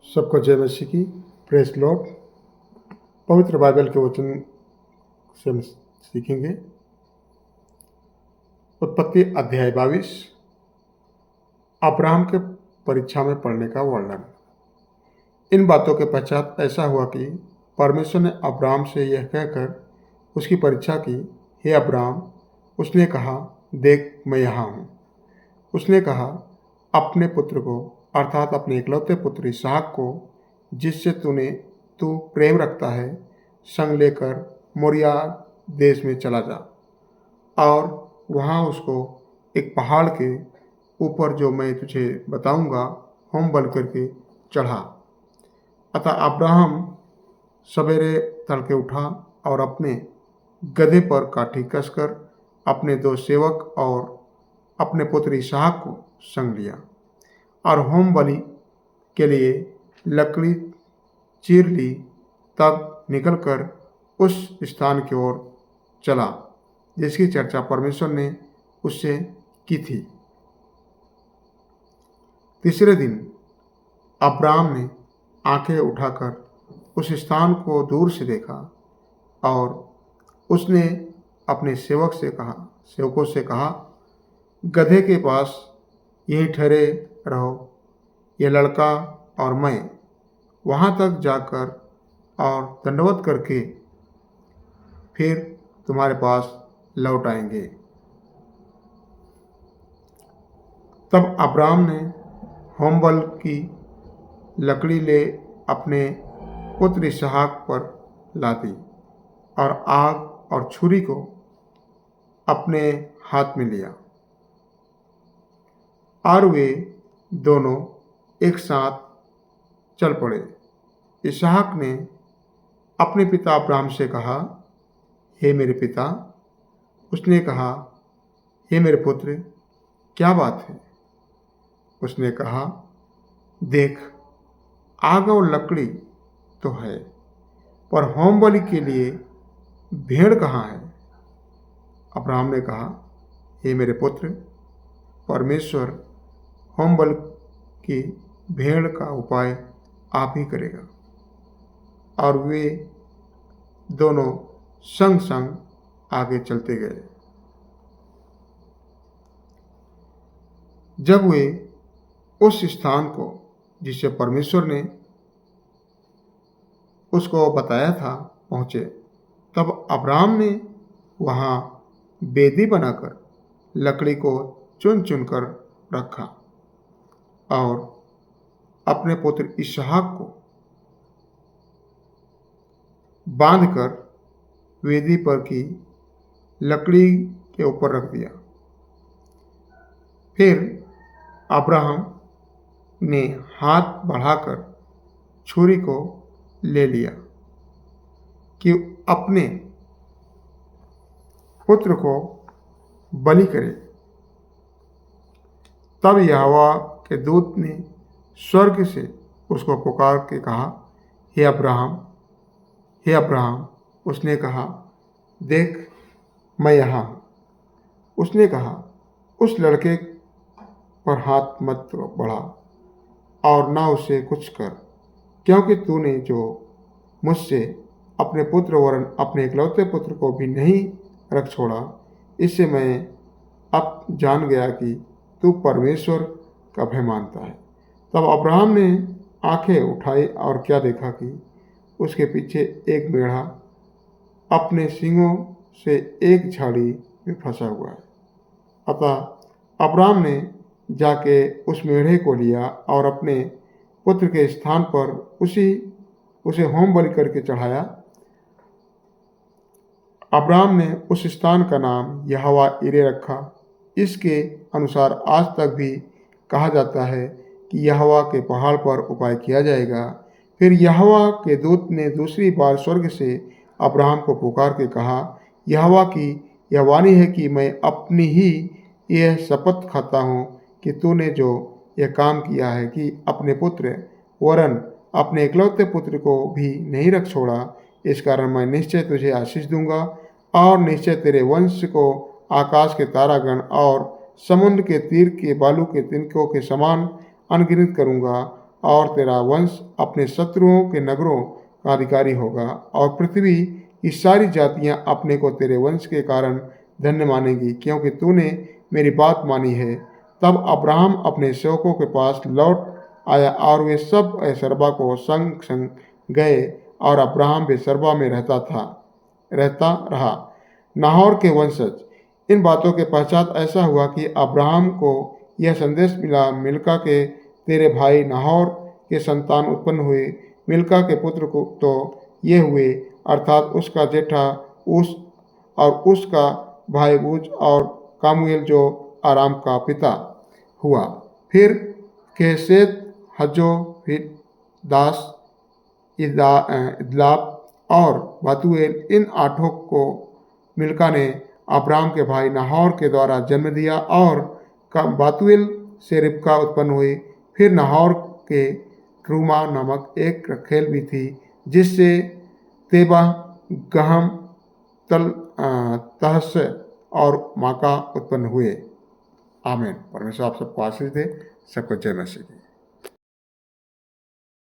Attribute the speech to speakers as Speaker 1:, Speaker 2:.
Speaker 1: सबको जय मसीह की। Press Lord. पवित्र बाइबल के वचन से हम सीखेंगे। उत्पत्ति अध्याय 22, अब्राहम के परीक्षा में पड़ने का वर्णन। इन बातों के पश्चात ऐसा हुआ कि परमेश्वर ने अब्राहम से यह कहकर उसकी परीक्षा की, हे अब्राहम। उसने कहा, देख मैं यहाँ हूँ। उसने कहा, अपने पुत्र को अर्थात अपने इकलौते पुत्र इसहाक को, जिससे तू प्रेम रखता है, संग लेकर मोरिया देश में चला जा और वहाँ उसको एक पहाड़ के ऊपर, जो मैं तुझे बताऊंगा, होम बल करके चढ़ा। अतः अब्राहम सवेरे तड़के उठा और अपने गधे पर काठी कसकर अपने 2 सेवक और अपने पुत्र इसहाक को संग लिया और होम बलि के लिए लकड़ी चीर ली। तब निकलकर उस स्थान की ओर चला जिसकी चर्चा परमेश्वर ने उससे की थी। तीसरे दिन अब्राहम ने आंखें उठाकर उस स्थान को दूर से देखा और उसने अपने सेवकों से कहा, गधे के पास यहीं ठहरे रहो, यह लड़का और मैं वहाँ तक जाकर और दंडवत करके फिर तुम्हारे पास लौट आएंगे। तब अब्राहम ने होमबल की लकड़ी ले अपने पुत्र इसहाक पर ला दी और आग और छुरी को अपने हाथ में लिया और वे दोनों एक साथ चल पड़े। इसहाक ने अपने पिता अब्राहम से कहा, हे मेरे पिता। उसने कहा, हे मेरे पुत्र, क्या बात है? उसने कहा, देख, आग और लकड़ी तो है, पर होम बलि के लिए भेड़ कहाँ है? अब्राहम ने कहा, हे मेरे पुत्र, परमेश्वर होम बलि की भेड़ का उपाय आप ही करेगा। और वे दोनों संग संग आगे चलते गए। जब वे उस स्थान को जिसे परमेश्वर ने उसको बताया था पहुँचे, तब अब्राहम ने वहाँ वेदी बनाकर लकड़ी को चुन चुन कर रखा और अपने पुत्र इसहाक को बांधकर वेदी पर की लकड़ी के ऊपर रख दिया। फिर अब्राहम ने हाथ बढ़ाकर छुरी को ले लिया कि अपने पुत्र को बलि करे। तब यहोवा के दूत ने स्वर्ग से उसको पुकार के कहा, हे अब्राहम, हे अब्राहम। उसने कहा, देख मैं यहाँ हूँ। उसने कहा, उस लड़के पर हाथ मत बढ़ा और ना उसे कुछ कर, क्योंकि तूने जो मुझसे अपने पुत्र वरन अपने इकलौते पुत्र को भी नहीं रख छोड़ा, इससे मैं अब जान गया कि तू परमेश्वर का भय मानता है। तब अब्राहम ने आंखें उठाई और क्या देखा कि उसके पीछे एक मेढ़ा अपने सींगों से एक झाड़ी में फंसा हुआ है। अतः अब्राहम ने जाके उस मेढ़े को लिया और अपने पुत्र के स्थान पर उसे होम बलि करके चढ़ाया। अब्राहम ने उस स्थान का नाम यहोवा यिरे रखा। इसके अनुसार आज तक भी कहा जाता है कि यहोवा के पहाड़ पर उपाय किया जाएगा। फिर यहोवा के दूत ने दूसरी बार स्वर्ग से अब्राहम को पुकार के कहा, यहोवा की यह वाणी है कि मैं अपनी ही यह शपथ खाता हूँ कि तूने जो यह काम किया है कि अपने पुत्र वरन अपने इकलौते पुत्र को भी नहीं रख छोड़ा, इस कारण मैं निश्चय तुझे आशीष दूंगा और निश्चय तेरे वंश को आकाश के तारागण और समुद्र के तीर के बालू के तिनकों के समान अनगिनत करूंगा। और तेरा वंश अपने शत्रुओं के नगरों का अधिकारी होगा, और पृथ्वी की सारी जातियां अपने को तेरे वंश के कारण धन्य मानेगी, क्योंकि तूने मेरी बात मानी है। तब अब्राहम अपने सेवकों के पास लौट आया, और वे सब बेसरबा को संग संग गए, और अब्राहम बेसरबा में रहता रहा। नाहोर के वंशज। इन बातों के पश्चात ऐसा हुआ कि अब्राहम को यह संदेश मिला, मिल्का के तेरे भाई नाहोर के संतान उत्पन्न हुए। मिल्का के पुत्र को तो ये हुए, अर्थात उसका जेठा उस, और उसका भाई बूज, और कामुएल जो आराम का पिता हुआ। फिर केसेत, हज्जो, फिर दास, इदलाप और बातुएल, इन 8 को मिल्का ने अब्राम के भाई नाहोर के द्वारा जन्म दिया, और बातुएल से रिबका उत्पन्न हुई। फिर नाहोर के क्रूमा नामक एक रखेल भी थी, जिससे तेबा, गहम, तहस और माका उत्पन्न हुए। आमीन। परमेश्वर आप सबको आशीष दे। सबको जय मसीह।